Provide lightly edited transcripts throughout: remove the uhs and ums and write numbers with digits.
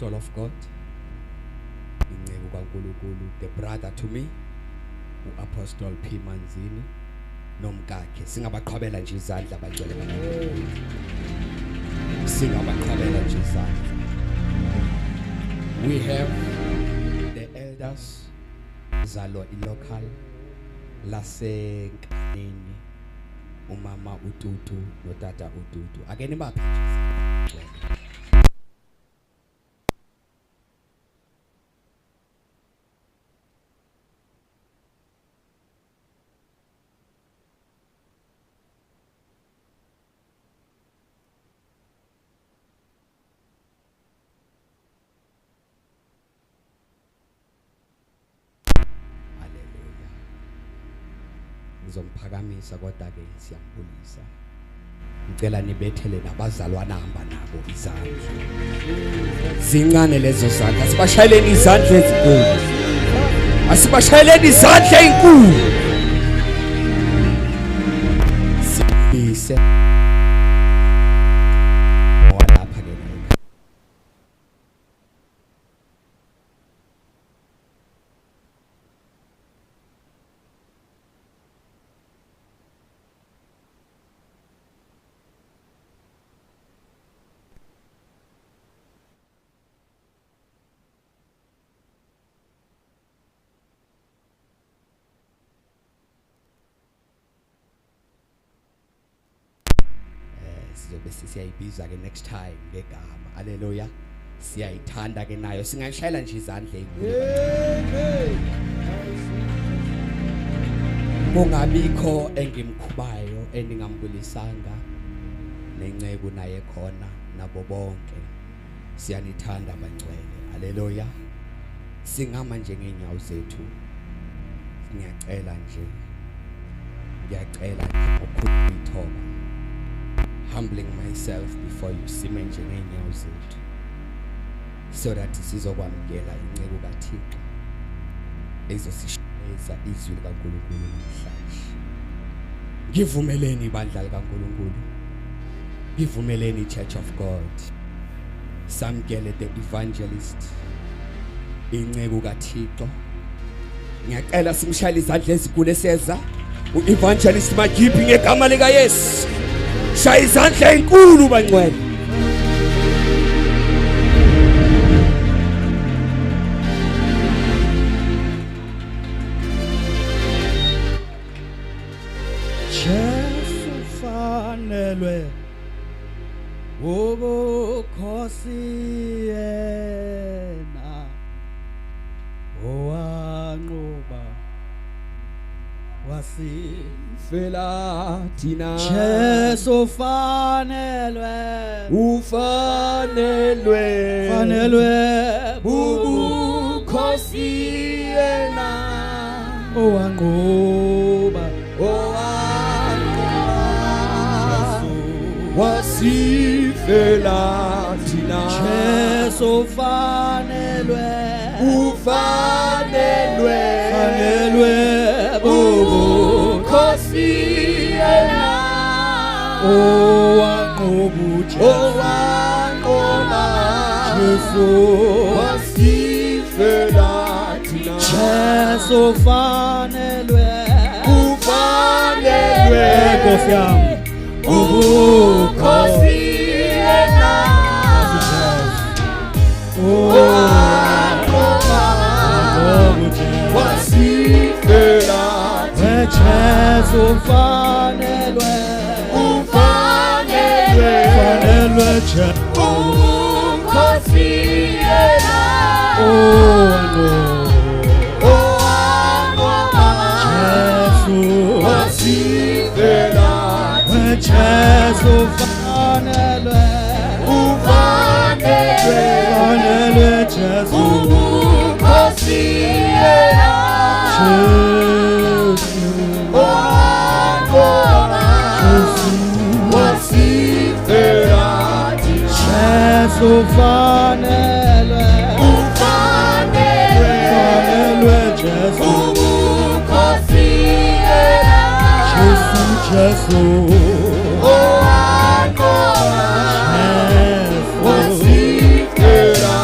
apostle of God, inceku kaNkulunkulu, the brother to me, uApostle P Manzini nomkakhe. Singabaqhubela nje izandla abangcwele kaNkulunkulu. Singabaqhubela nje izandla. We have the elders zalo ilocal lasenkanini, umama uTutu notata uTutu. Akeni baphi nje. Ngizomphakamisa kodwa ke siyambulisa. Ngicela nibethele nabazalwana hamba nabo izandla. Zincane lezo zandla. Asibashayeleni izandla ezinkulu. Asibashayeleni izandla ezinkulu. Sibise. Walapha ke. Bese siyayibiza ke next time ngegama. Haleluya. Siyayithanda ke nayo. Singashayela nje izandla ezinkulu. Kungabikho engimkhubayo eningambulisanga nenceku naye khona nabo bonke. Siyanithanda abangcwele. Haleluya. Singama nje ngeenyawo zethu. Ngiyacela nje ukukhuluma. Humbling myself before you, sime nje ngeenyawo zethu, so that sizokwamukela inceku kaThixo ezosishayeza izwi likaNkulunkulu namhlanje. Ngivumeleni ibandla likaNkulunkulu, ngivumeleni Church of God, samkele the evangelist, inceku kaThixo. Ngiyacela simshayele izandla ezinkulu eseza uEvangelist Magiphi ngegama lika Yesu. Shaya izandla ezinkulu bangcwele. Jesu fanelwe ubukhosi yena owanqoba wasifela thina. Jesu fanelwe ubukhosi yena owanqoba wasifela thina. Jesu fanelwe ubukhosi yena owanqoba Jesu wasifela thina. Jesu fanelwe Nkosi yami ubukhosi yena owanqoba wasifela thina. Jesu fanelwe ubukhosi yena owanqoba Jesu wasifela thina. Jesu fanelwe Jesu ubukhosi yena owanqoba wasifela thina. Jesu fanelwe Jesu ubukhosi yena Jesu owanqoba wasifela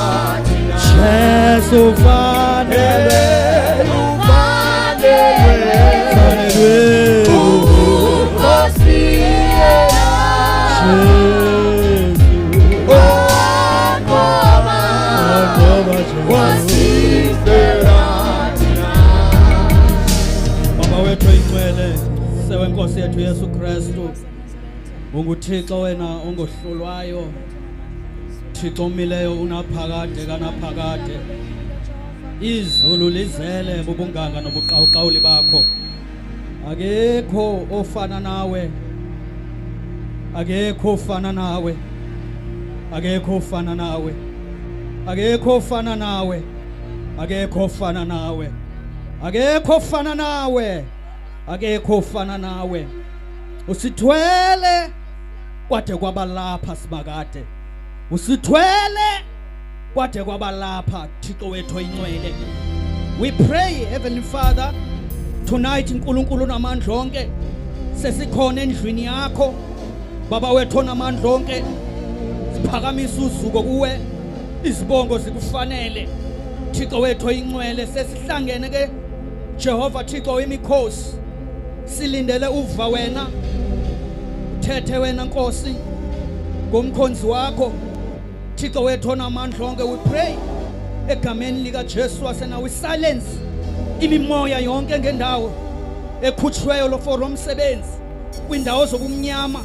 Baba wethu ingcwele sewenkosi yethu Yesu Kristu unguThixo wena ongohlulwayo Thixo omileyo unaphakade kanaphakade izulu lizele bobunganga nobuqawuqawuli bakho akekho ofana nawe akekho ofana nawe akekho ofana nawe akekho ofana nawe akekho ofana nawe akekho ofana nawe akekho ofana nawe usithwele kwade kwabalapha sibakade usithwele kwade kwabalapha Thixo wethu ingcwele. We pray Heavenly Father tonight uNkulunkulu namandla onke sesikhona endlwini yakho baba wethu namandla onke siphakamisa uzuko kuwe izibongo zikufanele Thixo wethu ingcwele sesihlangene ke Jehova Thixo wemikhosi silindele uva wena thethe wena Nkosi ngomkhonzi wakho Thixo wethu namandla onke. We pray egameni lika Jesu wasena we silence imimoya yonke ngendawo ekhutshweyo lo for umsebenzi kwindawo zobumnyama.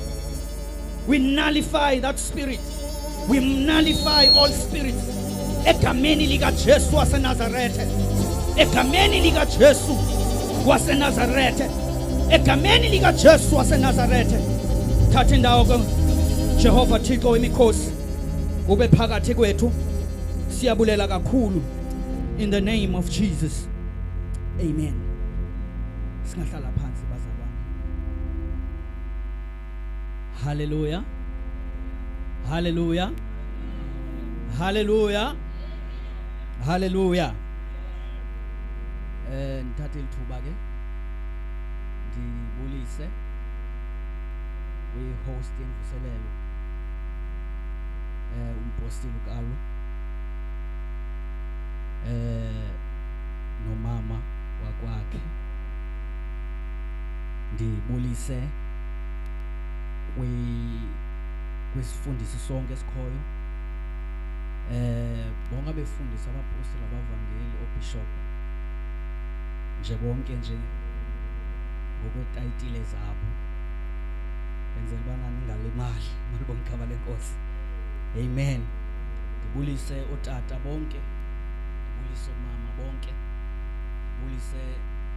We nullify that spirit, we nullify all spirits egameni lika Jesu waseNazaretha egameni lika Jesu waseNazaretha egameni lika Jesu waseNazaretha. Thatha indawo ke Jehova Thixo wemikhosi ube phakathi kwethu siyabulela kakhulu in the name of Jesus, amen. Singahlala phansi bazalwane. Hallelujah, hallelujah, hallelujah, hallelujah. Ngithathe ithuba ke ndibulise we host imvuselelo umpostile uKalo nomama wakwakhe ndibulise kwisifundisi sonke esikhoyo bonke abefundisi abapostile abavangeli obishop nje bonke nje ngokwetayitile zabo benzela bana ningalimali malibonke abalenkosi, amen. Ndibulise otata bonke, ndibulise omama bonke, ndibulise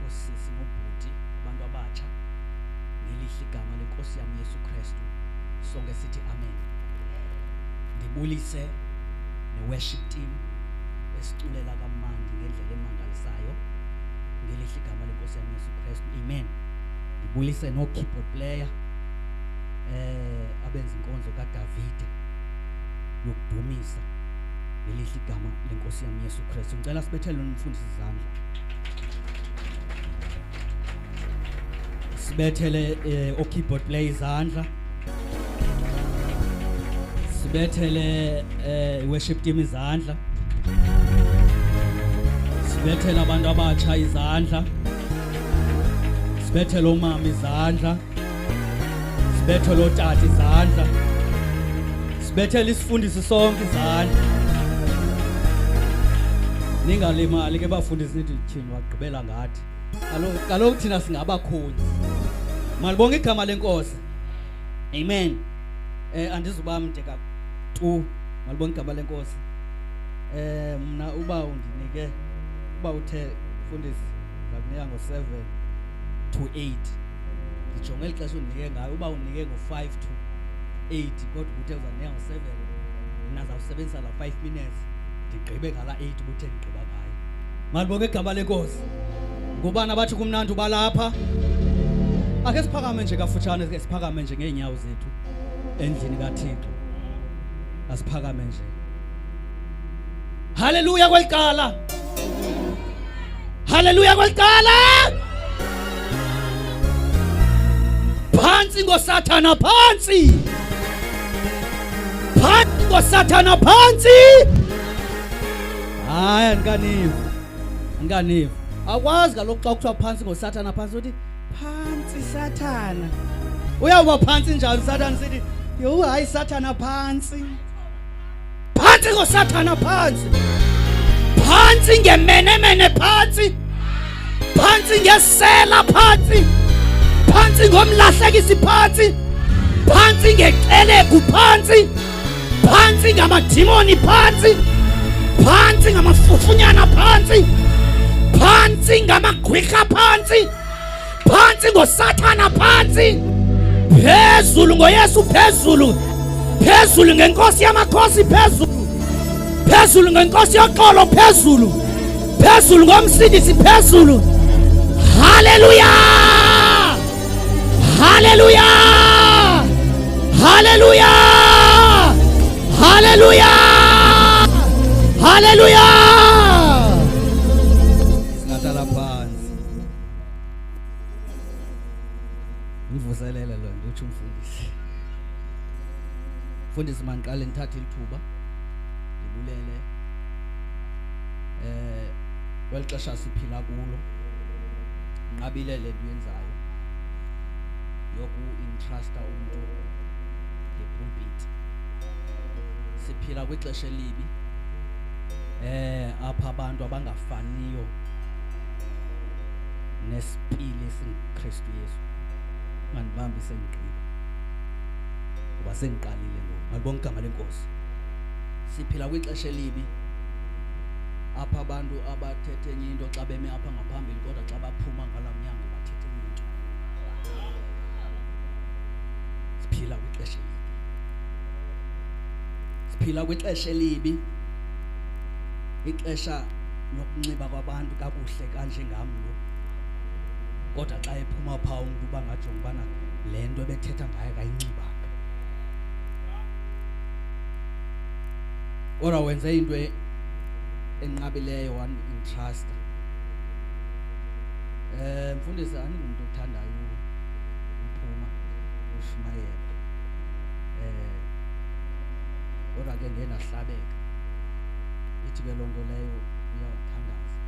osisi nobhuti abantu abatsha ngelihle igama lenkosi yami Yesu Kristu sonke sithi amen. Ndibulise ne-worship team esiculela kamandi ngendlela emangalisayo ngelihle igama lenkosi yami Yesu Kristu, amen. Ndibulise no-keyboard player abenza inkonzo kaDavide yokudumisa ngelihle igama lenkosi yami Yesu Kristu. Ngicela sibethele nomfundisi izandla, sibethele o-keyboard player izandla, sibethele worship team izandla, sibethele abantu abatsha izandla, sibethele omama izandla, sibethele otata izandla, sibethele isifundisi sonke izandla. Ningalimali ke bafundisi nithi thina wagqibela ngathi kaloku thina singabakhonzi malibonke igama lenkosi, amen. Andizuba mde tu malibonke igama lenkosi. Mna uba undinike uba uthe mfundisi ngakunika ngo7 to 8 ndijonge ixesha undinike ngayo. Uba undinike ngo5 to 8 kodwa uthe uzanika ngo7 mina zawusebenzisa la 5 minutes ndigqibe ngala 8 uthe ndigqiba ngayo. Malibonke igama lenkosi. Ngubani bathi kumnandi ubalapha? Ake siphakame nje kafutshane, ke siphakame nje ngeenyawo zethu endlini kaThixo, asiphakame nje. Haleluya kwelicala, haleluya kwelicala. Phansi ngoSathana, phansi phansi ngoSathana, phansi. Hayi andikaniva akwazi kaloku xa kuthiwa phansi ngoSathana, phansi uthi phansi Sathana. Uyawuba phansi njani Sathana sithi Yo hayi Sathana phansi. Phansi ngoSathana phansi. Phansi ngemenemene phansi. Phansi ngesela phansi. Phansi ngomlahlekisi phansi. Phansi ngecelegu phansi. Phansi ngamadimoni phansi. Phansi ngamafufunyana phansi. Phansi ngamagwikha phansi. Phansi ngoSathana phansi. Phezulu ngoYesu phezulu. Phezulu ngenkosi yamakhosi phezulu. Phezulu ngenkosi yoxolo phezulu. Phezulu ngomsindisi phezulu. Hallelujah! Hallelujah! Hallelujah! Hallelujah! Hallelujah! Singahlala phansi. Ngivuselele lo nto uthi umfundisi. Mfundisi maniqale ngithathe ithuba. Ngibulele welixesha siphila kulo. Nqabile le nto yenzayo. Yoku intrusta umuntu ngepulpit. Siphila kwixesha elibi. Apha abantu abangafaniyo nesipili singKristu Yesu. Mandibambe sengigqiba. Kuba sengiqalile ngoku. Malibonke igama lenkosi. Siphila kwixesha elibi. Apha abantu abathethe enye into xa beme apha ngaphambili kodwa xa baphuma ngalamnyango bathethe enye into. Siphila kwixesha elibi. Siphila kwixesha elibi. Ixesha lokunxiba kwabantu kakuhle kanje ngam lo. Kodwa xa ephuma pha umuntu bangajonga bana le nto ebethetha ngayo kayinxibanga. Ora wenze into enqabileyo one interest. Mfundisi andingumuntu othandayo uphuma ushumayela. Kodwa ke ngeke nahlabeka. Ithi ke lonto leyo uyawuthandaza.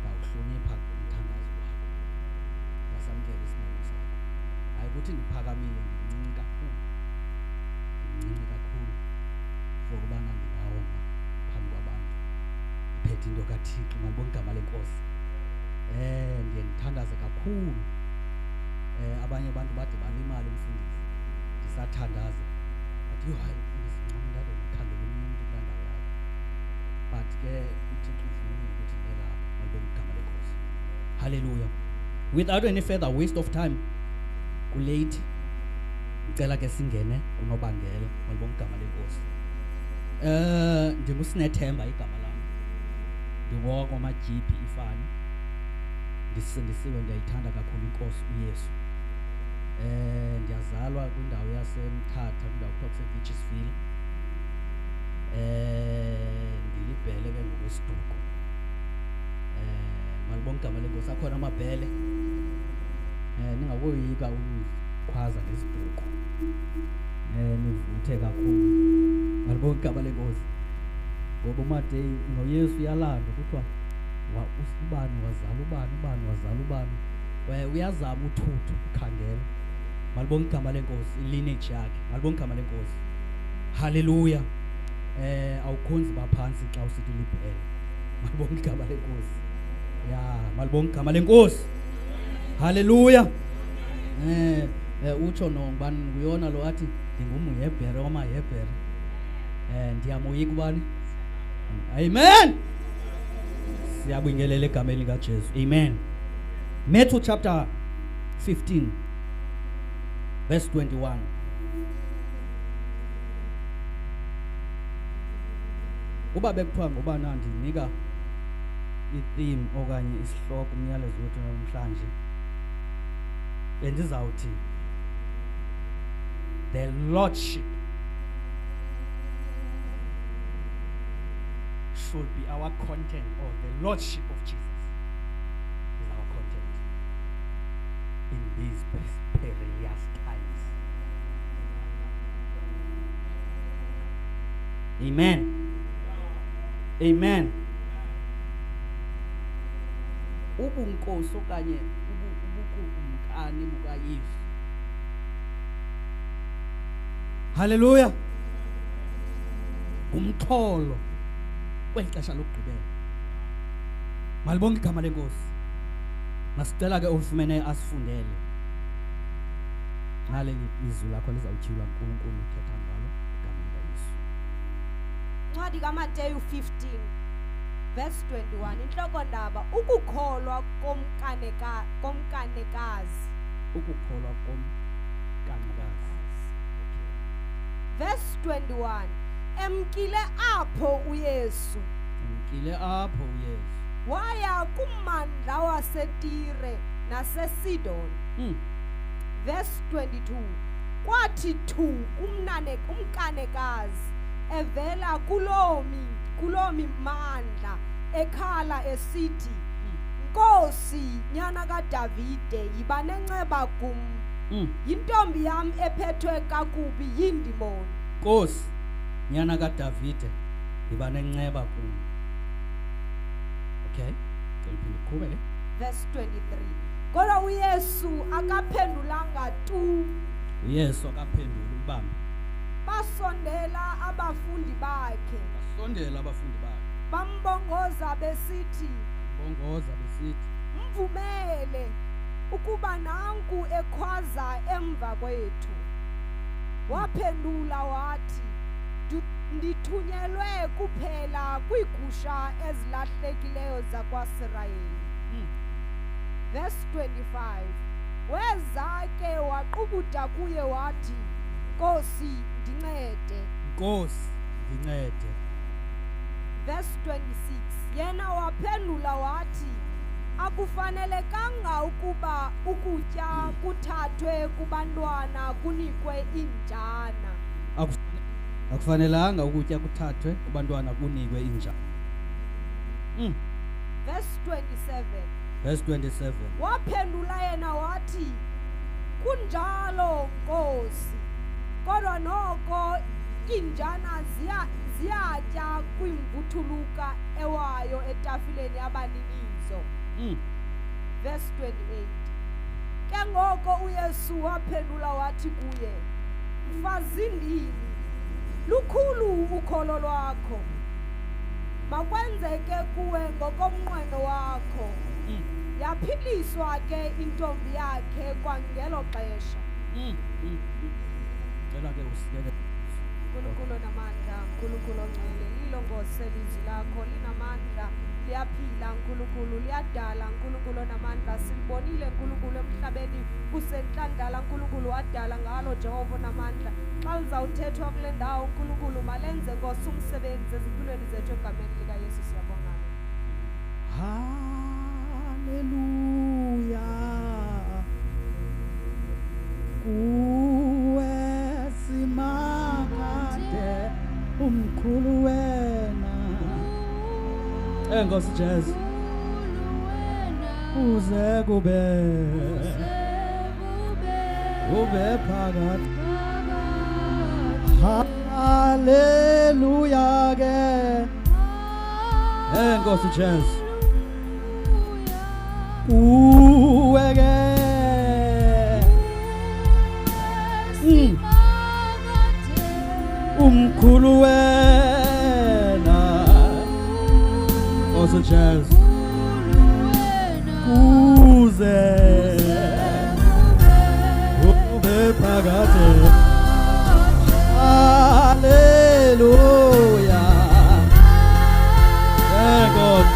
Bawuhlonipha umthandazo wakho. Yasamkela isimemo sakho. Hayi ukuthi ngiphakamile ngimncinci kakhulu. Ngimncinci kakhulu. Ukubana ngingawoma phambi kwabantu. Iphethe into kaThixo malibonke igama lenkosi. Ndiye ngithandaze kakhulu. Abanye abantu bade balimala umfundisi. Ndisathandaza. Bathi yo hayi umfundisi ncane ndade ngikhangela umuntu kulandawo yakho. But ke uThixo ufuna ukuthi ngilapha malibonke igama lenkosi. Hallelujah. Without any further waste of time. Kulate. Ngicela ke singene kunobangela malibonke igama lenkosi. NdinguSinethemba igama lami. Ndiwoko amajipi ifani. Ndisindisiwe ndiyayithanda kakhulu inkosi uYesu. Ndiyazalwa kwindawo yaseMthatha kwindawo kuthiwa kuseVichtsville. Ndilibhele ke ngokwesiduko. Malibonke igama lenkosi akhona amabhele. Ningawoyika ukukhwaza ngesiduko. Nivuthe kakhulu. Malibonke igama lenkosi. Ngoba uMateyu noYesu uyalanda kuthiwa ubani wazala ubani wazala ubani. Uyazama uthuthu ukhangela. Malibonke igama lenkosi ilineage yakhe. Malibonke igama lenkosi. Hallelujah. Awukhonzi baphansi xa usithi libhele. Malibonke igama lenkosi. Ya, malibonke igama lenkosi. Hallelujah. Utsho nongubani uyona lo athi ndingumHebhere wamaHebhere. Ndiyamoyika ubani. Amen. Siyabingelela egameni likaJesu. Amen. Matthew chapter 15 verse 21. Uba bekuthiwa ngobana ndinika i-theme okanye isihloko umyalezo wethu namhlanje bendizawuthi the lordship should be our content, or the lordship of Jesus is our content in these perilous times. Amen. Amen. Ubunkosi okanye ubukumkani bukaYesu Haleluya. Umxholo kwelixesha lokugqibela. Malibonke igama lenkosi. Masicela ke ufumene asifundele. Ngale izwi lakho lizawutyhilwa uNkulunkulu uthetha ngalo igama likaYesu. Ncwadi kaMateyu 15 verse 21 inhlokondaba ukukholwa komkanekazi. Ukukholwa komkanekazi. Verse 21 emkile apho uYesu waya kummandla waseTire naseSidon. Verse 22 kwathi thu umkanekazi evela kulomi mandla ekhala esithi, Nkosi nyana kaDavide yiba nenceba kum, yintombi yam ephethwe kakubi yindimoni. Nkosi nyana kaDavide yiba nenceba kum. Okay, ngeliphinde. Verse 23 kodwa uYesu akaphendulanga tu. uYesu akaphendula ubambe. Basondela abafundi bakhe. Bambongoza besithi, mvumele ukuba nanku ekhwaza emva kwethu. Waphendula wathi, ndithunyelwe kuphela kwiigusha ezilahlekileyo zakwaSirayeli. Verse 25 weza ke waqubuda kuye wathi, Nkosi ndincede. Verse 26 yena waphendula wathi, akufanelekanga ukuba ukutya kuthathwe kubantwana kunikwe injana. Akufanelanga ukutya kuthathwe kubantwana kunikwe injana. Verse 27 waphendula yena wathi, kunjalo Nkosi, kodwa noko injana ziyatya kwimvuthuluka ewayo etafileni yabaninizo. Verse 28 ke ngoko uYesu waphendula wathi kuye, mfazindini, lukhulu ukholo lwakho, makwenzeke kuwe ngokomnqweno wakho. Yaphiliswa ke intombi yakhe kwangelo xesha. Cela ke usikele. Nkulunkulu namandla, Nkulunkulu ongcwele, lilongose ilizwi lakho, linamandla, liyaphila Nkulunkulu, liyadala Nkulunkulu namandla. Silibonile Nkulunkulu emhlabeni kusentlandala Nkulunkulu wadala ngalo Jehova namandla. Xa lizawuthethwa kule ndawo Nkulunkulu malenze Nkosi umsebenzi ezimpilweni zethu egameni likaYesu siyabonga. Haleluya. Kuwe simakade umkhulu wena. Nkosi Jesu. Uze kube phakathi. Haleluya ke. Nkosi Jesu. Uwege umkhulu wena Nkosi Jesu kuze ube phakathi. Haleluya. God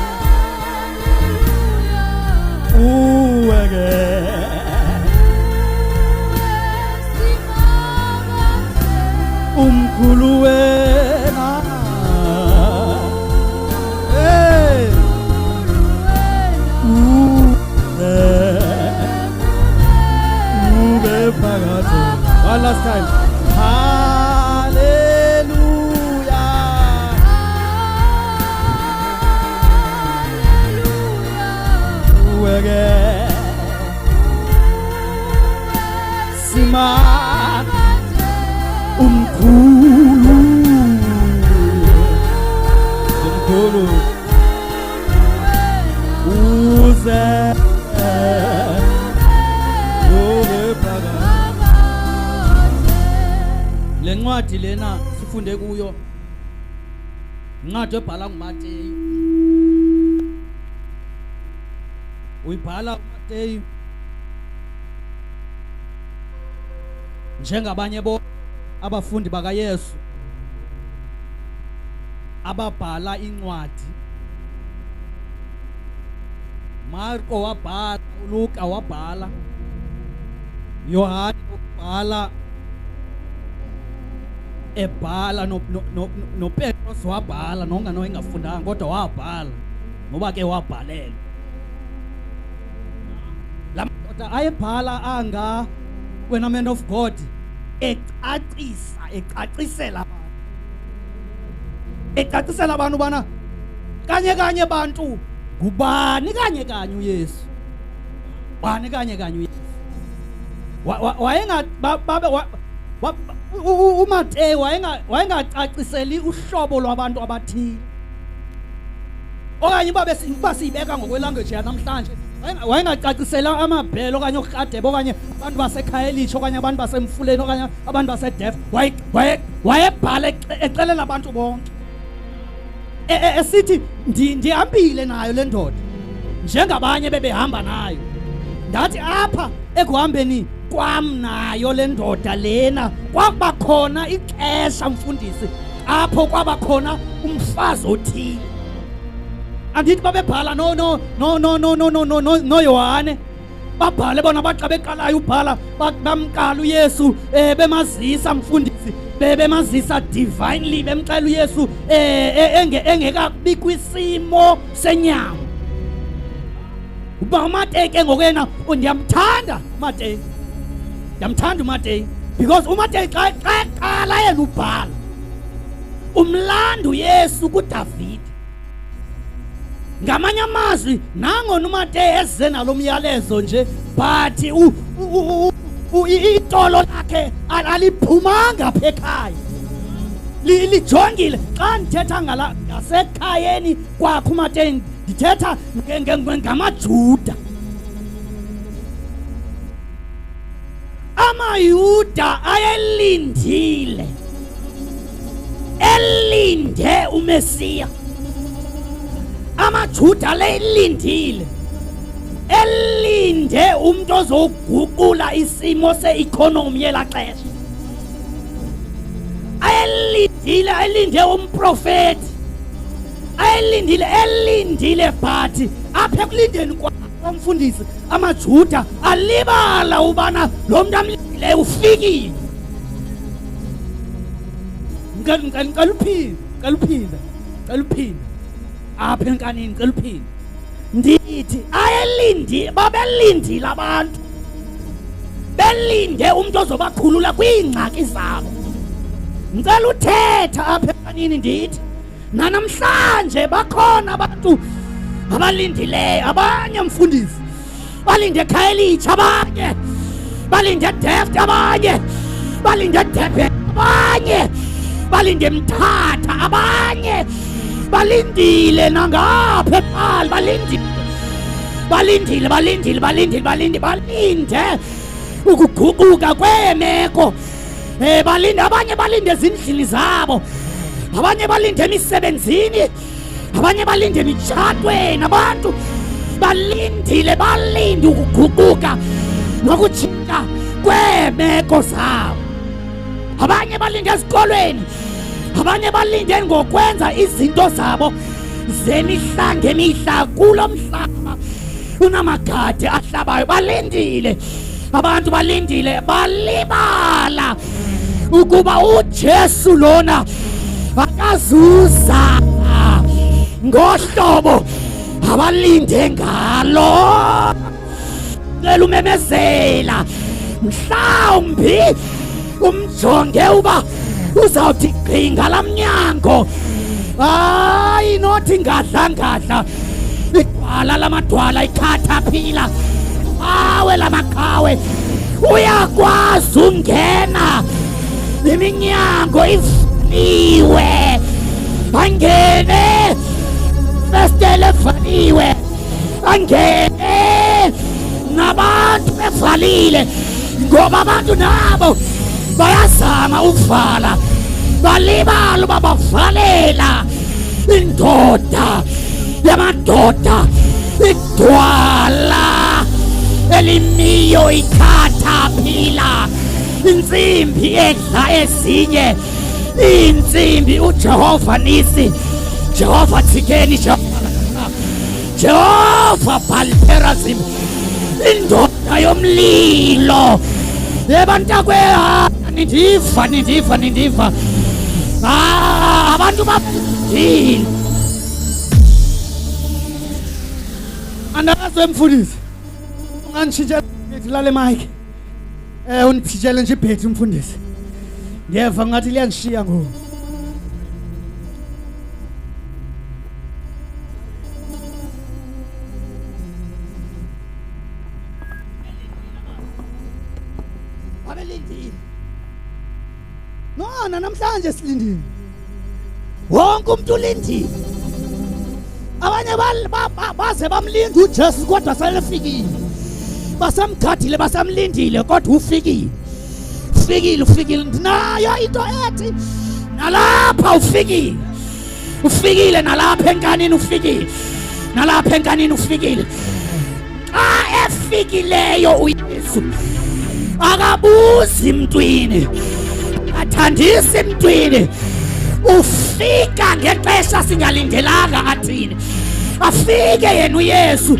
uwege umkhulu wena ube phakathi. One last time. Hallelujah. Uwege sima umkhulu uze ube phakathi. incwadi lena sifunde kuyo incwadi ebhala nguMateyu. Uyibhala uMateyu njengabanye abafundi bakaYesu ababhala incwadi. Marko wabhala, uLuka wabhala, Yohane wabhala, ebhala no Petros wabhala, nongano engafundanga kodwa wabhala ngoba ke wabhalelwa. Lamadoda ayebhala anga when a man of God ecacisela abantu bana kanye abantu ngubani kanye uYesu, bani kanye uYesu. Wayenga uMateyu wayengacaciseli uhlobo lwabantu abathile okanye basibeka ngokwelanguage yanamhlanje. Wayengacacisela amabhelo okanye okradebe okanye abantu basekhaya elitsho okanye abantu basemfuleni okanye abantu basedef. Wayebhala exelela abantu bonke esithi ndihambile nayo le ndoda njengabanye bebehamba nayo. Ndathi apha ekuhambeni kwam nayo le ndoda lena kwakuba khona ixesha mfundisi apho kwaba khona umfazi othile. Andithi babebhala no Yohane babhale bona baxa beqalayo ubhala bamqala uYesu bemazisa mfundisi bemazisa divinely bemxela uYesu engekabi kwisimo senyama. Uba uMateyu ke ngokena ndiyamthanda uMateyu, ndiyamthanda uMateyu because uMateyu xa qala yena ubhala umlando uYesu kuDavid. Ngamanye amazwi nangona uMateyu eze nalo myalezo nje but itolo lakhe aliphumanga apha ekhaya lijongile. Xa ndithetha ngasekhayeni kwakho uMateyu ndithetha ngamaJuda. AmaYuda ayelindile elinde uMesiya. AmaJuda lelindile elinde umuntu ozoguqula isimo se-economy yela xesha. Elinde umprofeti, elindile but apha ekulindeni kwamfundisi AmaJuda alibala ubana lo muntu amlindileyo ufikile. Ngicela uphinde apha enkanini, ngicela uphinde ndithi babelindile abantu belinde umuntu ozobakhulula kwiingxaki zabo. Ngicela uthetha apha enkanini ndithi nanamhlanje bakhona abantu abalindileyo. Abanye mfundisi balinde ekhaya elitsha, abanye balinde eDeft, abanye balinde eDurban, abanye balinde eMthatha, abanye balindile nangapha ePaarl, balinde ukuguquka kweemeko. Abanye balinde ezindlini zabo, abanye balinde emisebenzini, abanye balinde emitshatweni. Abantu balinde ukuguquka nokutshintsha kweemeko zabo. Abanye balinde ezikolweni, abanye balinde ngokwenza izinto zabo zemihla ngemihla kulo mhlaba unamagade ahlabayo. Balindile abantu, balibala ukuba uJesu lona akazuza ngohlobo abalinde ngalo. Ngicela umemezela mhlawumbi umjonge uba uzawuthi qhinga lamnyango. Hayi nothi ngadla igwala lamadwala ikhathaphila awe lamaqhawe uyakwazi ungena iminyango ivaliwe, angene festele evaliwe, angene nabantu bevalile ngoba abantu nabo bayazama ukuvala balibala babavalela indoda yamadoda igcwala elimiyo ikhatha phila insimbi edla ezinye insimbi uJehova nisi Jehova Tsikeni Jehova Balperazim indoda yomlilo ebantakwe nindiva abantu babili Andazo mfundisi unganishintshela ngilale mic uniphihlele nje ibhethi mfundisi ngiyeva ngathi liyangishiya ngoku abelindile nona namhlanje silindile wonke umuntu ulindile abanye baze bamlinda uJesu kodwa selefikile basamgadile basamlindile kodwa ufikile nayo into ethi nalapha ufikile nalapha enkanini ufikile xa efikileyo uYesu akabuzi mntwini athandisi mntwini ufika ngexesha singalindelanga athini afike yena uYesu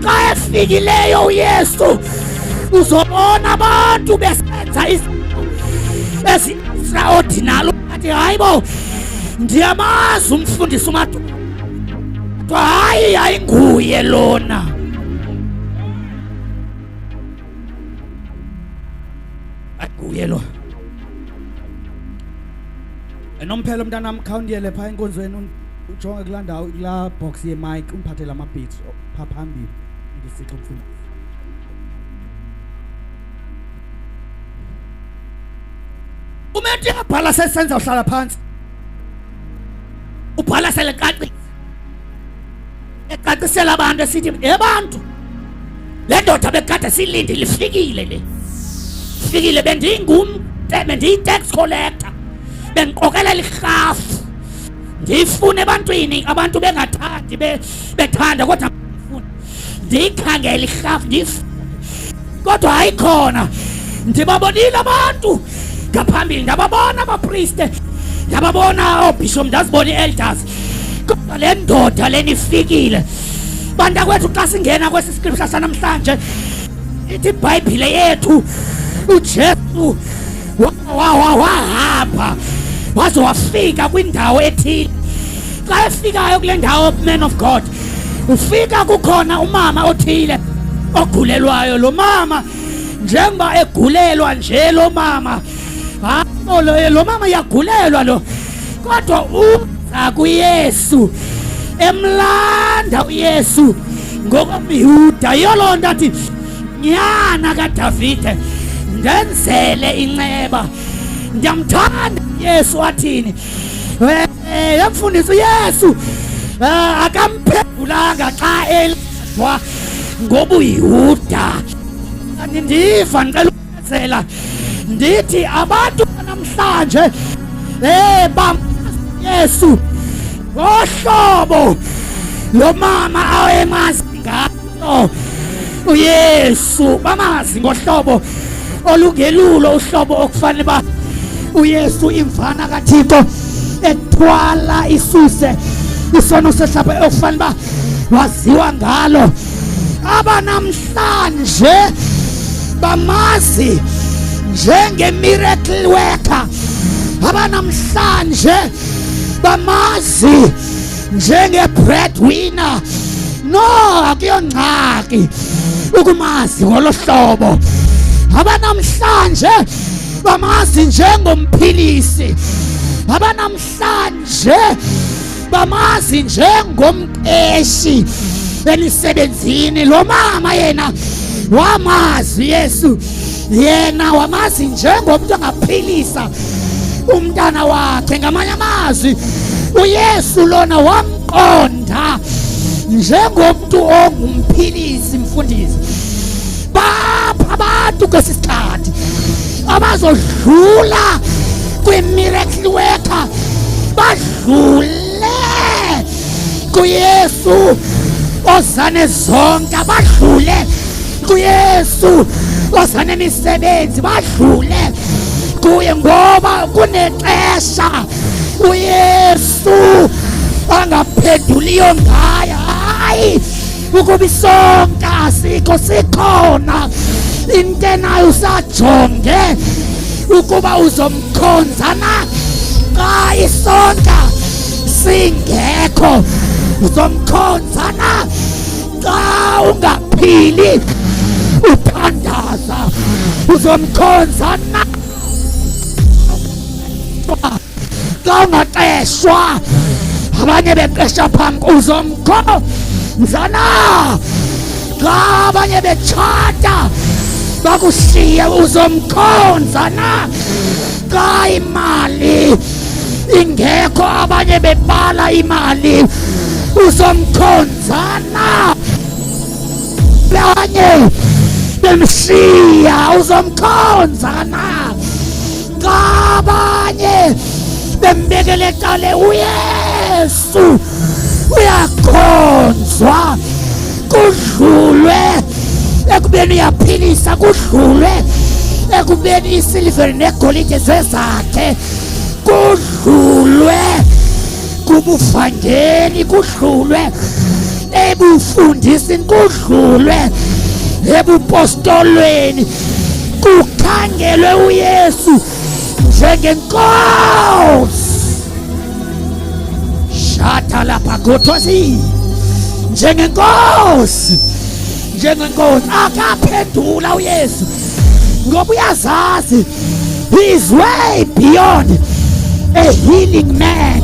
xa efikileyo uYesu uzobona abantu besenza izinto ezi-extraordinary athi hayibo ndiyamazi umfundisi uMadoda hayi nguye lona nguye lo enomphelo mntanami khawundiyele pha enkonzweni ujonge kulaa ndawo kulaa box ye-mic umphathele ama-beats pha phambili ngisixo mfundisi umethi abhala sesenza uhlala phansi ubhala selecacisa ecacisela abantu esithi ebantu le ndoda bekade silindile ifikile bendiyi-tax collector bengiqokelela irhafu ndiyifune ebantwini abantu bengathandi bethanda kodwa ndiyikhangela irhafu kodwa hayikhona ndibabonile abantu ngaphambili ndababona abapriste ndababona oobhishop ndazibona i-elders kodwa le ndoda lena ifikile bantakwethu xa singena kwesi scripture sanamhlanje ithi ibhayibhile yethu uJesu wahamba waze wafika kwindawo ethile xa efikayo kule ndawo man of God ufika kukhona umama othile ogulelwayo lo mama njengoba egulelwa nje lo mama lo mama yagulelwa lo kodwa uza kuYesu emlanda uYesu ngokomYuda yolonto athi nyana kaDavide ndenzele inceba ndiyamthanda Yesu athini yamfundisa uYesu akamphendulanga xa eladwa ngobuYuda andiva ngicela ukwenzela ndithi abantu namhlanje Yesu ngohlobo lo mama awemazi ngalo uYesu bamazi ngohlobo olungelulo uhlobo okufanele ba uYesu imvana kaThixo ethwala isuse isono sehlapha okufanele ba waziwa ngalo abanamhlanje bamazi njenge-miracle worker abanamhlanje bamazi njenge-breadwinner no akuyongxaki ukumazi ngolo hlobo abanamhlanje bamazi njengomphilisi abanamhlanje bamazi njengomqeshi emisebenzini lo mama yena wamazi Yesu yena wamazi njengomuntu angaphilisa umntana wakhe ngamanye amazwi uYesu lona wamqonda njengomuntu ongumphilisi mfundisi bapha abantu kwesisikhathi abazodlula kwi-miracle worker, badlule kuYesu ozane zonke, badlule kuYesu ozane imisebenzi, badlule kuye ngoba kunexesha uYesu angaphenduliyo ngayo. Hayi ukuba isonka asikho, sikhona into nayo usajonge ukuba uzomkhonza na. Xa isonka singekho uzomkhonza na. Xa ungaphili uthandaza uzomkhonza na. Xa ungaqeshwa abanye beqesha phambi uzomkhonza na. Xa abanye betshata bakushiye uzomkhonza na. Xa imali ingekho abanye bebala imali uzomkhonza na. Abanye bemshiya uzomkhonza na. Xa abanye bembekele cale uYesu uyakhonzwa, kudlulwe ekubeni uyaphilisa, kudlulwe ekubeni isiliveri negolide zezakhe, kudlulwe kubuvangeli, kudlulwe ebufundisini, kudlulwe ebupostolweni, kukhangelwe uYesu njengenkosi. Shata lapha gothosi, njengenkosi, njengenkosi. Akaphendula uYesu ngoba uyazazi he is way beyond a healing man.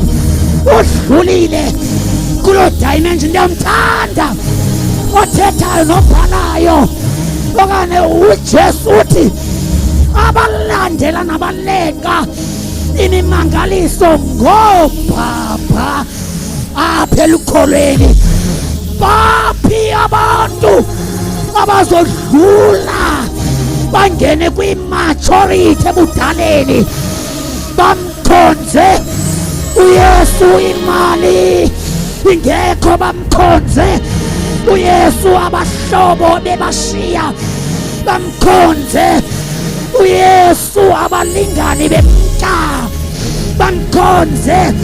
Udlulile kulo dimension. Ndiyamthanda othethayo nobhalayo okanye uJesu uthi abalandela nabaleqa imimangaliso ngoobhapha apha elukholweni. Baphi abantu abazodlula bangene kwi-maturity ebudaleni bamkhonze uYesu? Imali ingekho bamkhonze uYesu, abahlobo bebashiya bamkhonze uYesu, abalingani bemka bamkhonze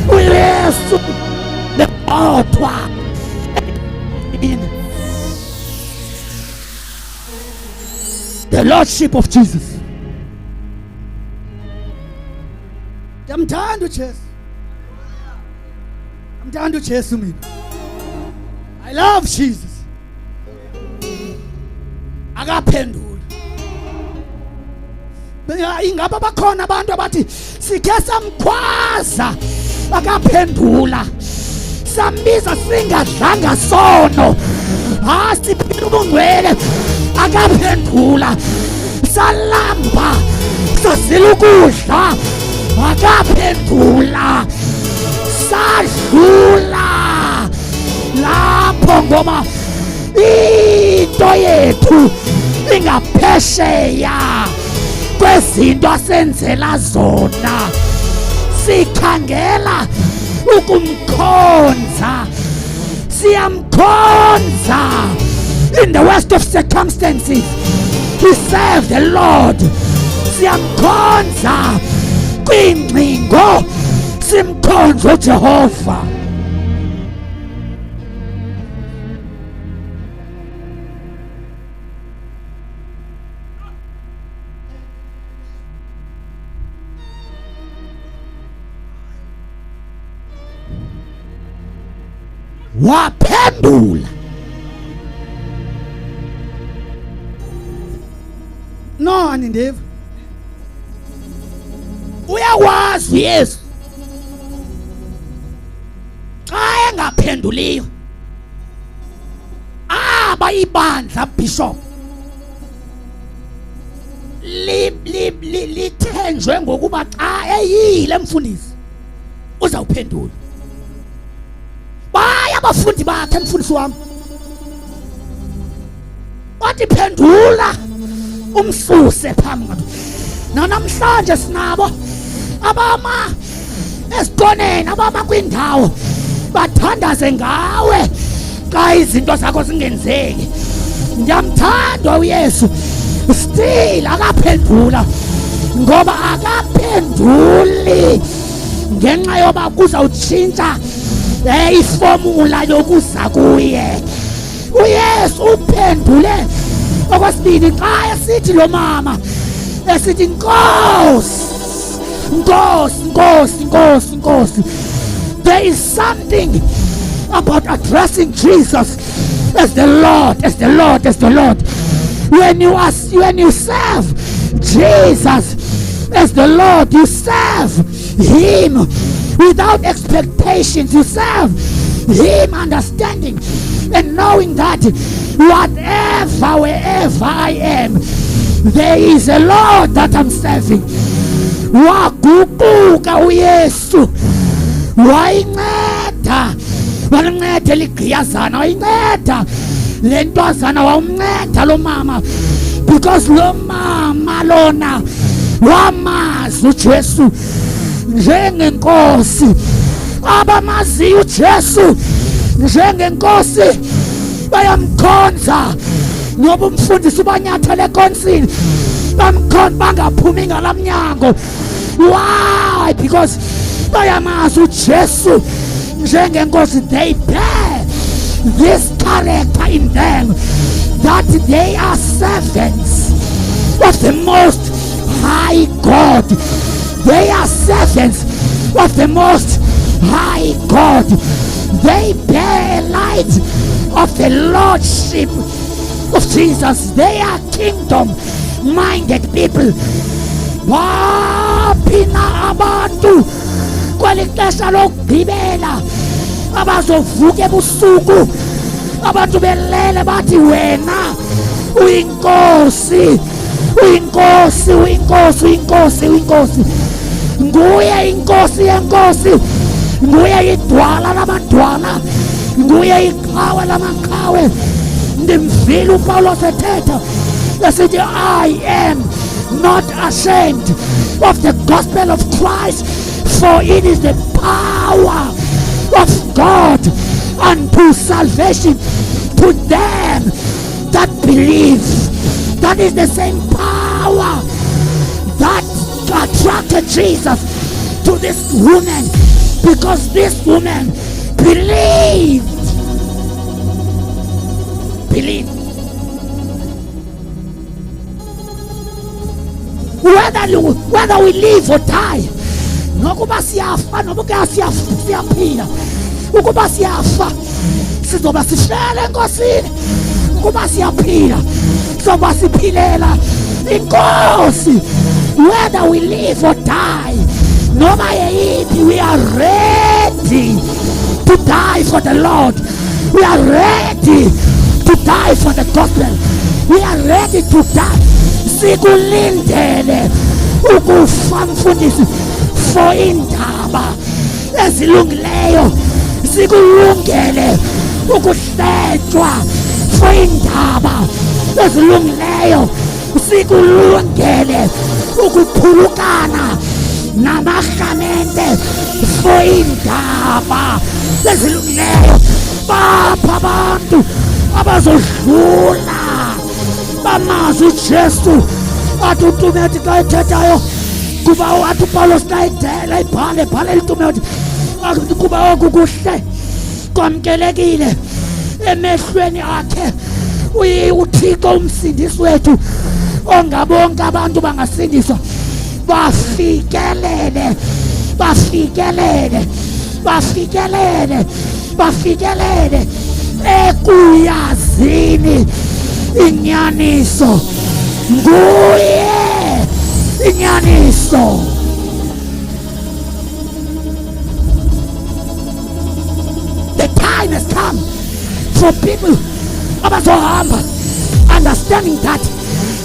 uYesu, bebodwa. The Lordship of Jesus. Ndiyamthanda uJesu, ndiyamthanda uJesu mina. I love Jesus. Akaphendula. Ingaba bakhona abantu abathi sikhe samkhwaza akaphendula, sambiza singadlanga sono, siphila ubungcwele akaphendula, salamba sazila ukudla akaphendula, sadlula lapho ngoba into yethu ingaphesheya kwezinto asenzela zona. Sikhangela ukumkhonza, siyamkhonza in the worst of circumstances. We serve the Lord. Siyamkhonza kwingcingo, simkhonza uJehova. Waphendula. No anindeva. Uyawazi Yesu. Xa engaphenduliyo abayibandla bishop lithenjwe ngokuba xa eyile mfundisi uzawuphendula. Baya abafundi bakhe mfundisi wami wathi phendula umsuse phambi kwakhe. nanamhlanje sinabo abama esikoneni, abama kwindawo bathandaze ngawe xa izinto zakho zingenzeki. Ndiyamthanda uYesu, still akaphendula, ngoba akaphenduli ngenxa yoba kuzawutshintsha iformula yokuza kuye. uYesu uphendule okwesibini xa esithi lo mama esithi Nkosi, Nkosi, Nkosi, Nkosi, Nkosi. There is something about addressing Jesus as the Lord, as the Lord, as the Lord. When you serve Jesus as the Lord, you serve Him without expectations. You serve Him understanding and knowing that whatever, wherever I am, there is a Lord that I'm serving. Waguquka uYesu, wayinceda, walinceda ligqiyazana, wayinceda le ntwazana, wawumnceda lo mama, because lo mama lona wamazi uJesu njengenkosi. Abamaziyo uJesu njengenkosi bayamkhonza, noba umfundisi ubanyathele enkosini bamkhonza, bangaphumi ngalamnyango. Why? Because bayamazi uJesu njengenkosi. They bear this character in them, that they are servants of the Most High God. They are servants of the Most High God. They bear a light of the Lordship of Jesus. They are kingdom-minded people. Waphina abantu kweli xesha lokugqibela abazovuka ebusuku, abantu belele bathi wena uyinkosi, uyinkosi, uyinkosi, uyinkosi, uyinkosi. Nguye inkosi yenkosi, nguye idwala lamadwala, nguye iqhawe lamaqhawe. Ndimvile uPawulos ethetha esithi I am not ashamed of the gospel of Christ, for it is the power of God unto salvation to them that believe. That is the same power that attracted Jesus to this woman, because this woman believed. Whether we live or die, nokuba siyafa nokuba siyaphila, ukuba siyafa sizoba sihlele enkosini, ukuba siyaphila sizoba siphilela inkosi. Whether we live or die, noma yeyiphi, we are ready to die for the Lord. We are ready to die for the gospel. We are ready to die. Sikulindele ukufa mfundisi for indaba ezilungileyo. Sikulungele ukuhletshwa for indaba ezilungileyo. Sikulungele ukuphulukana namarhamente for indaba ezilungileyo. Bapha abantu abazodlula bamazi uJesu. Athi uTumethi xa ethethayo, kuba wathi uPawulos xa edela ibhale uTumethi, kuba oku kuhle kwamkelekile emehlweni akhe uThixo umsindisi wethu, ongabonke abantu bangasindiswa bafikelele, bafikelele, bafikelele, bafikelele ekuyazini inyaniso. Nguye inyaniso. The time has come for people abazohamba understanding that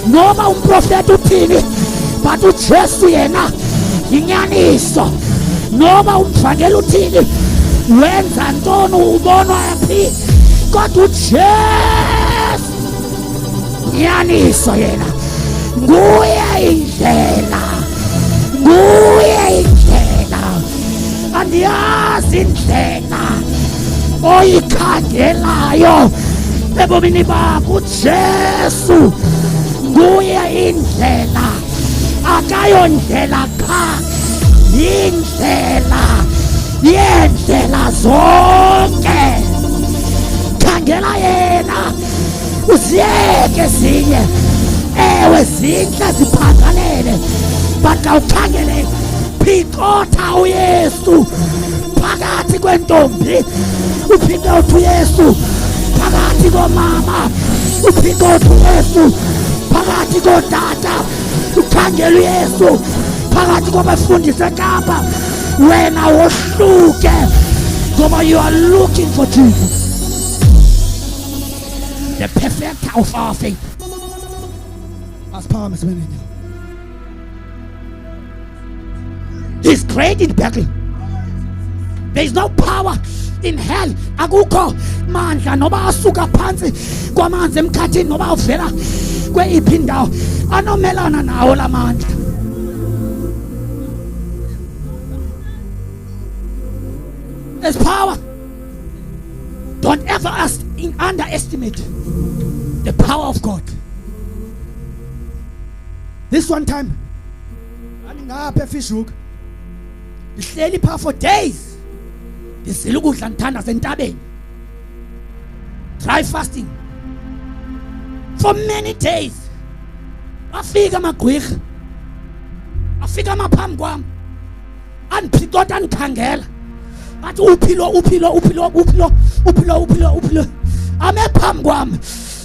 noma umprofeti uthini, but uJesu yena inyaniso. Noma umvangeli uthini, wenza ntoni, ubonwa yaphi, kodwa uJesu inyaniso yena. Nguye indlela, nguye indlela andiyazi indlela oyikhangelayo ebomini bakho uJesu nguye indlela akayondlela kha indlela yendlela zonke khangela yena uziyeke zinye ewe zinhle ziphangalele but awukhangele phikotha uYesu phakathi kwentombi uphikotha uYesu phakathi komama uphikotha uYesu phakathi kotata ukhangela uYesu phakathi kwabafundisi eKapa wena wohluke ngoba you are looking for Jesus, the perfecter of our faith. Asiphakame sibene nyawo. He's great in battle. There is no power in hell. Akukho mandla noba asuka phansi kwamanzi emkhathini noba uvela kweyiphi indawo anomelana nawo lamandla. There's power. Don't ever underestimate the power of God. This one time, ngapha eFishhoek, ngihleli pha for days. Ngisile ukudla ngithanda sentabeni. Dry fasting for many days. Afika amagqwirha. Afika amaphambi kwami. Andiphikota andikhangela. Athi uphilo. Ame phambi kwami.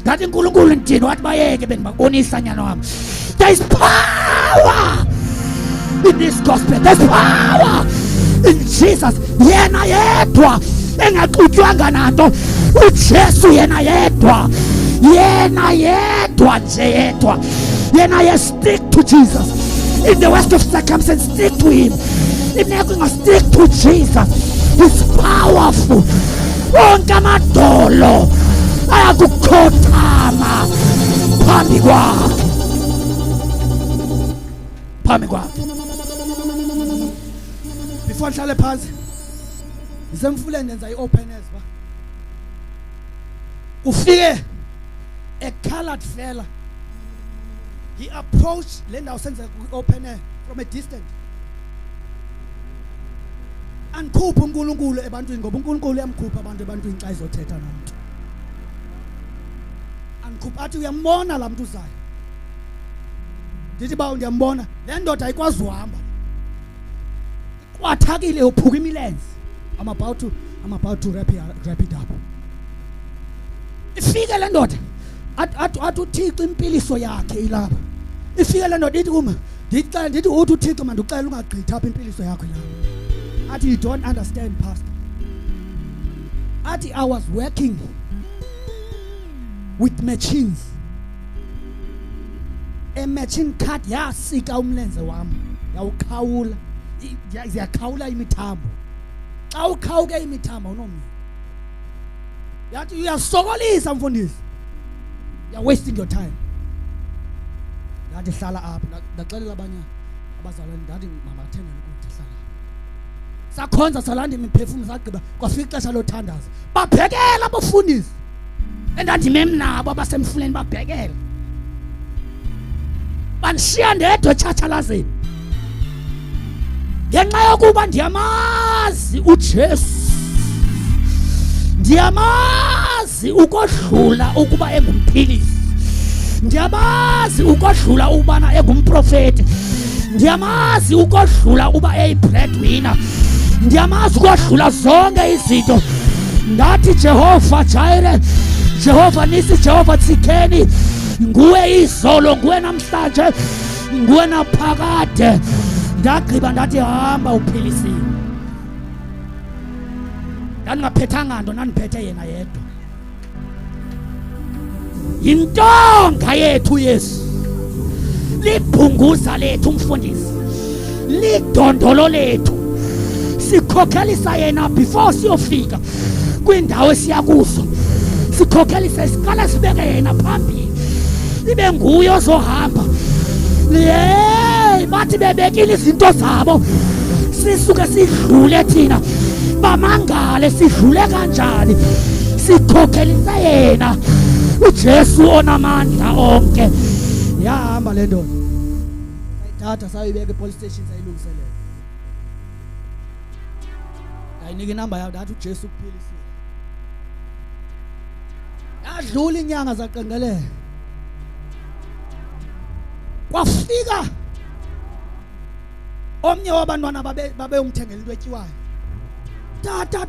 Ngathi uNkulunkulu ndini wathi bayeke bendibabonisa nyana wami. There is power in this gospel. There's power in Jesus. Yena yedwa engaxutywanga nanto. uJesu yena yedwa. Yena yedwa nje yedwa. Yena ye stick to Jesus. In the worst of circumstances, stick to him. If you're going to stick to Jesus, he's powerful. Wonke amadolo ayakukhothama phambi kwakhe. Before ngihlale phansi ngisemfuleni ndenza i-openness ba. Ufike a colored fella. He approached le ndawo senza open air from a distance. Andikhupha uNkulunkulu ebantwini ngoba uNkulunkulu uyamkhupha ebantwini xa izothetha namuntu. Andikhupha athi uyambona la muntu uzayo. Ndithi ba ndiyambona le ndoda ayikwazi uhamba. Kwathakile uphuka imilenze. I'm about to wrap it up. Ifike le ndoda athi uThixo impiliso yakhe ilapha. Ifike le ndoda ithi kuma ndithi uthi uThixo manje uxela ungagqitha apha impiliso yakho lapha. Athi you don't understand, pastor. Athi I was working with machines. A machine cut yasika umlenze wami. Yawukhawula. Ziyakhawula imithambo. Xa ukhawuke imithambo unomini. Yathi uyasokolisa mfundisi. You're wasting your time. Ngathi hlala apha ndaxelela abanye abazalwane ndathi mama thenga ukudla hlala. Sakhonza salanda imiphefumulo sagqiba kwafika ixesha lothandaza. Babhekela abafundisi. Endandimem nabo abasemfuleni babhekela. Banishiya ndedwa echatshalazeni. Ngenxa yokuba ndiyamazi uJesu. Ndiyamazi ukodlula ukuba engumphilisi. Ndiyamazi ukodlula ubana engumprofeti. Ndiyamazi ukodlula uba eyibreadwinner. Ndiyamazi ukodlula zonke izinto. Ndathi Jehova Jireh, Jehova Nisi, Jehova Tsikeni, nguwe izolo, nguwe namhlanje, nguwe naphakade. Ndagqiba ndathi hamba uphilisiwe. Ndingaphethanga nto nandiphethe yena yedwa. Yintonga yethu Yesu. Libhunguza lethu umfundisi. Lidondolo lethu. Sikhokhelisa yena before siyofika kwindawo esiya kuzo. Sikhokhelisa isiqala sibeke yena phambili. Ibe nguye ozohamba. bathi bebekile izinto zabo sisuke sidlule thina bamangale sidlule kanjani sikhokhelisa yena uJesu onamandla onke yahamba le ndoda sayithatha sayibeka epolice station sayilungiselela ayinika inamba yayo ndathi uJesu kuphilisile yadlula inyanga zaqengelela kwafika omnye wabantwana babe umthengela into etyiwayo tata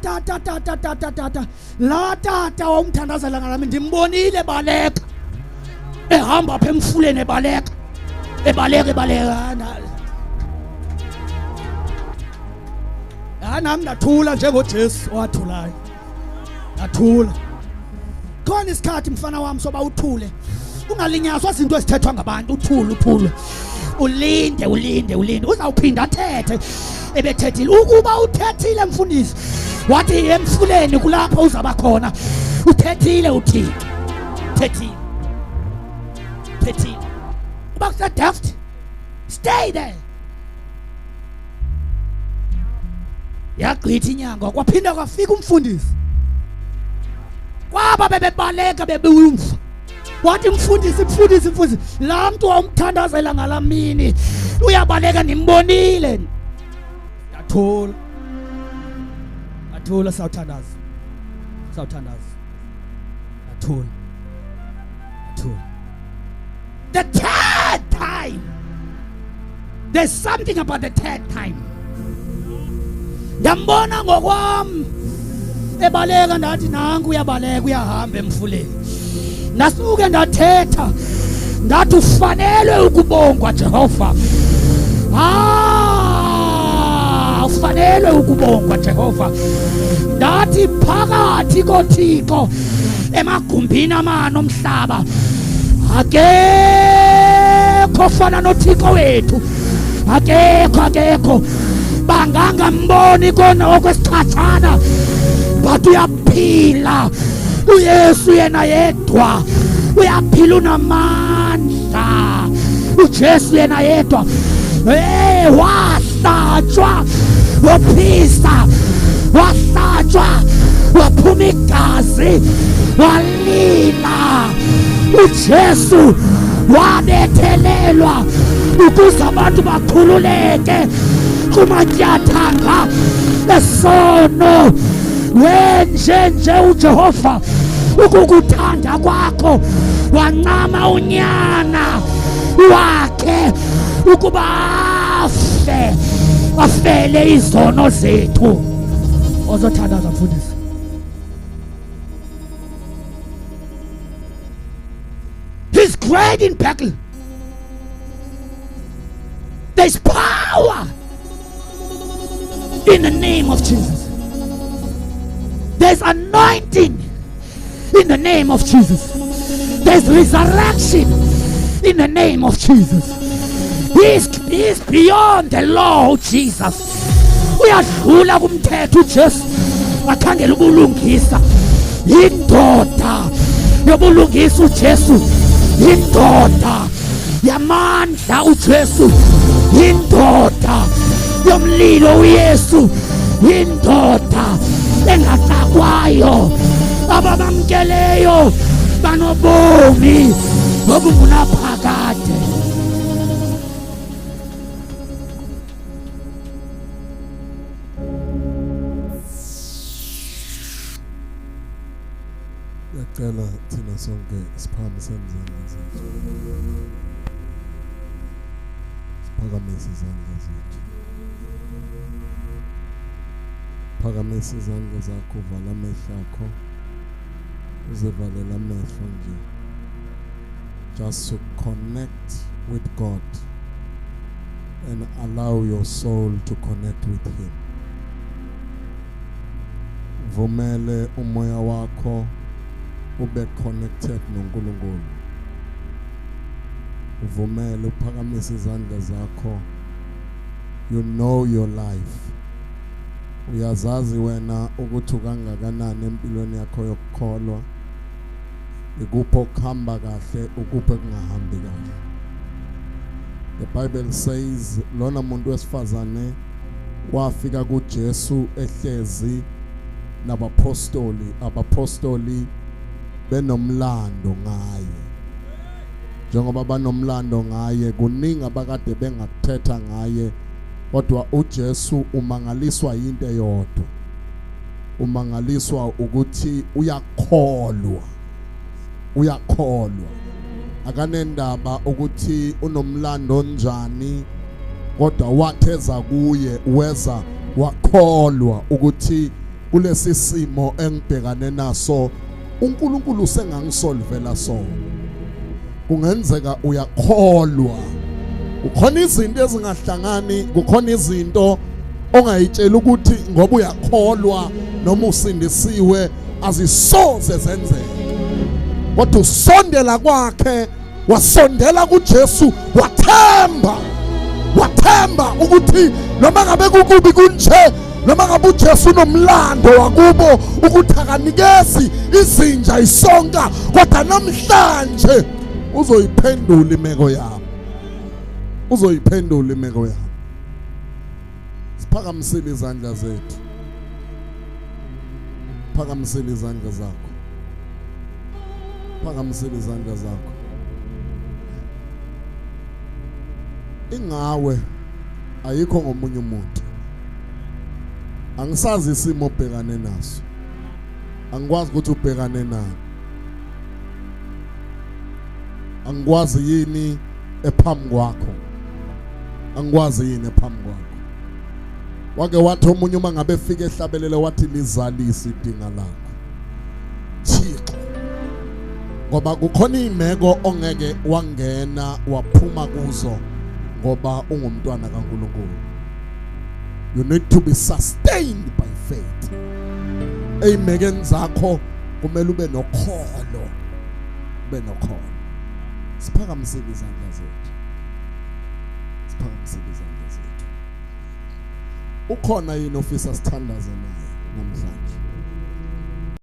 la tata wamthandazela ngalami ndimbonile baleka ehamba apha emfuleni ebaleka nami ndathula njengoJesu owathulayo ndathula khona isikhathi mfana wami soba uthule ungalinyazwa izinto ezithethwa ngabantu uthule ulinde uzawuphinda athethe ebethethile ukuba uthethile mfundisi wathi emfuleni kulapho uzaba khona uthethile uthixo thethile uba kusedeft stay there yagqitha inyanga kwaphinda kwafika umfundisi kwaba bebebaleka bebuyumva wathi mfundisi la mntu wamthandazela ngalamini uyabaleka nimbonile athula sawuthandaza the third time there's something about the third time ndambona ngokwami ebaleka ndathi nangu uyabaleka uyahamba emfuleni nasuke ndathetha ndathi ufanele ukubongwa Jehova ufanele ukubongwa Jehova ndathi phakathi koThixo emagumbini amano omhlaba akekho fana noThixo wethu akekho bangangamboni kona okwesichathana but uyaphila uYesu yena yedwa uyaphila unamandla uJesu yena yedwa wahlatshwa waphisa wahlatshwa waphuma igazi walila uJesu wabethelelwa ukuze abantu bakhululeke kumatyathanga esono wenje uJehova ukukuthanda kwakho wancama unyana wakhe ukuba afele izono zethu ozothandaza mfundisi He's great in battle. There's power in the name of Jesus. There's anointing in the name of Jesus. There's resurrection in the name of Jesus. He is beyond the law, Jesus. Uyadlula kumthetho uJesu akhangela ubulungisa. Indoda yobulungisa uJesu. Indoda yamandla uJesu. Indoda yomlilo uYesu. Indoda engaxakwayo ababamkeleyo banobomi bobunaphakade. Yacela thina sonke siphakamise izandla zethu. Siphakamise izandla zethu. Phakamise izandla zakho, vala amehlo akho. Uzivalela amehlo nje. Just to connect with God and allow your soul to connect with Him. Vumele umoya wakho ube connected noNkulunkulu. Vumele uphakamise izandla zakho. You know your life. Uyazazi wena ukuthi kangakanani empilweni yakho yokukholwa. Ikupho kuhamba kahle, ukupho kungahambi kahle. The Bible says lona muntu wesifazane wafika kuJesu ehlezi nabapostoli, abapostoli benomlando ngaye. Njengoba banomlando ngaye kuningi abakade bengakuthetha ngaye, kodwa uJesu umangaliswa into eyodwa. Umangaliswa ukuthi uyakholwa. Uyakholwa. Akanendaba ukuthi unomlando njani, kodwa watheza kuye weza wakholwa ukuthi kulesi simo engibhekane naso uNkulunkulu usengangisolvela sona. Kungenzeka uyakholwa. Kukhona izinto ezingahlangani, kukhona izinto ongayitshela ukuthi ngoba uyakholwa noma usindisiwe azisoze zenzeke. Kodwa usondela kwakhe, wasondela kuJesu, wathemba ukuthi noma ngabe kukubi kunje, noma ngabe uJesu nomlando wakubo ukuthi akanikezi izinja isonka, kodwa namhlanje uzoyiphendula imeko yami. Uzoyiphendula imeko yami. Siphakamisile izandla zethu. Phakamisile izandla zakho. Phakamisile izandla zakho. Ingawe ayikho ngomunye umuntu. Angisazi isimo obhekane naso. Angikwazi ukuthi ubhekane nani. Angikwazi yini ephambi kwakho. Angikwazi yini ephambi kwakho. Wake wathi omunye uma ngabe efika ehlabelele wathi lizalise idinga lakho. Thixo. Ngoba kukhona imeko ongeke wangena waphuma kuzo ngoba ungumntwana kaNkulunkulu. You need to be sustained by faith. Eyimekeni zakho kumele ube nokholo. Ube nokholo. Siphakamisile izandla zethu. Siphakamisile izandla zethu. Ukhona yini ofisa sithandaze naye namhlanje?